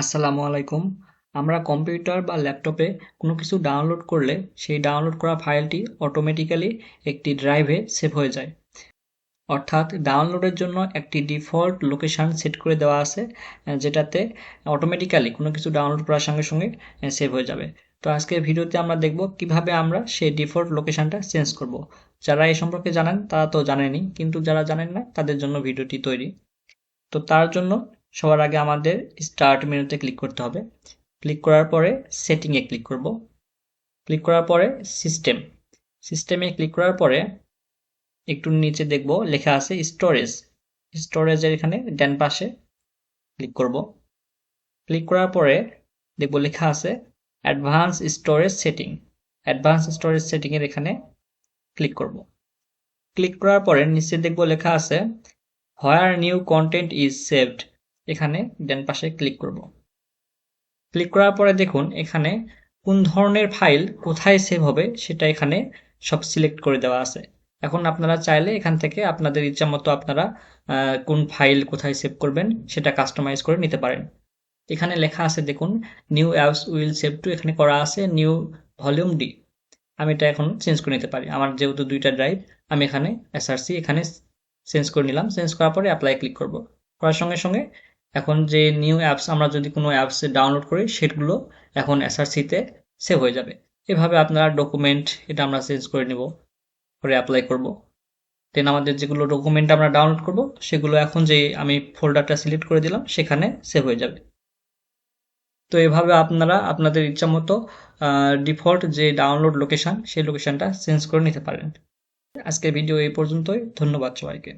আসসালামু আলাইকুম। আমরা কম্পিউটার বা ল্যাপটপে কোনো কিছু ডাউনলোড করলে সেই ডাউনলোড করা ফাইলটি অটোমেটিক্যালি একটি ড্রাইভে সেভ হয়ে যায়। অর্থাৎ ডাউনলোডের জন্য একটি ডিফল্ট লোকেশন সেট করে দেওয়া আছে, যেটাতে অটোমেটিক্যালি কোনো কিছু ডাউনলোড করার সঙ্গে সঙ্গে সেভ হয়ে যাবে। তো আজকের ভিডিওতে আমরা দেখব কিভাবে আমরা সেই ডিফল্ট লোকেশনটা চেঞ্জ করব। যারা এই সম্পর্কে জানেন তারা তো জানেনই, কিন্তু যারা জানেন না তাদের জন্য ভিডিওটি তৈরি। তো তার জন্য সবার আগে আমাদের স্টার্ট মেনুতে ক্লিক করতে হবে। ক্লিক করার পরে সেটিংয়ে ক্লিক করব। ক্লিক করার পরে সিস্টেমে ক্লিক করার পরে একটু নিচে দেখব লেখা আছে স্টোরেজ। স্টোরেজের এখানে ডান পাশে ক্লিক করব। ক্লিক করার পরে দেখব লেখা আছে advance storage setting. Advance storage সেটিংয়ের এখানে ক্লিক করব। ক্লিক করার পরে নিচে দেখব লেখা আছে হোয়ার নিউ কন্টেন্ট ইজ সেভড। এখানে ডান পাশে ক্লিক করব। ক্লিক করার পরে দেখুন এখানে কোন ধরনের ফাইল কোথায় সেভ হবে সেটা এখানে সব সিলেক্ট করে দেওয়া আছে। এখন আপনারা চাইলে এখান থেকে আপনাদের ইচ্ছা মতো আপনারা কোন ফাইল কোথায় সেভ করবেন সেটা কাস্টমাইজ করে নিতে পারেন। এখানে লেখা আছে দেখুন new apps will save two, এখানে করা আছে নিউ ভলিউম ডি। আমি এটা এখন চেঞ্জ করে নিতে পারি। আমার যেহেতু দুইটা ড্রাইভ, আমি এখানে এসআরসি এখানে চেঞ্জ করে নিলাম। চেঞ্জ করার পরে অ্যাপ্লাই ক্লিক করব। করার সঙ্গে সঙ্গে এখন যে নিউ অ্যাপস আমরা যদি কোনো অ্যাপস ডাউনলোড করি সেগুলো এখন এসআরসিতে সেভ হয়ে যাবে। এভাবে আপনারা ডকুমেন্ট এটা আমরা চেঞ্জ করে নেব, করে অ্যাপ্লাই করব। দেন আমাদের যেগুলো ডকুমেন্ট আমরা ডাউনলোড করব সেগুলো এখন যে আমি ফোল্ডারটা সিলেক্ট করে দিলাম সেখানে সেভ হয়ে যাবে। তো এভাবে আপনারা আপনাদের ইচ্ছামতো ডিফল্ট যে ডাউনলোড লোকেশন সেই লোকেশনটা চেঞ্জ করে নিতে পারেন। আজকের ভিডিও এই পর্যন্তই। ধন্যবাদ সবাইকে।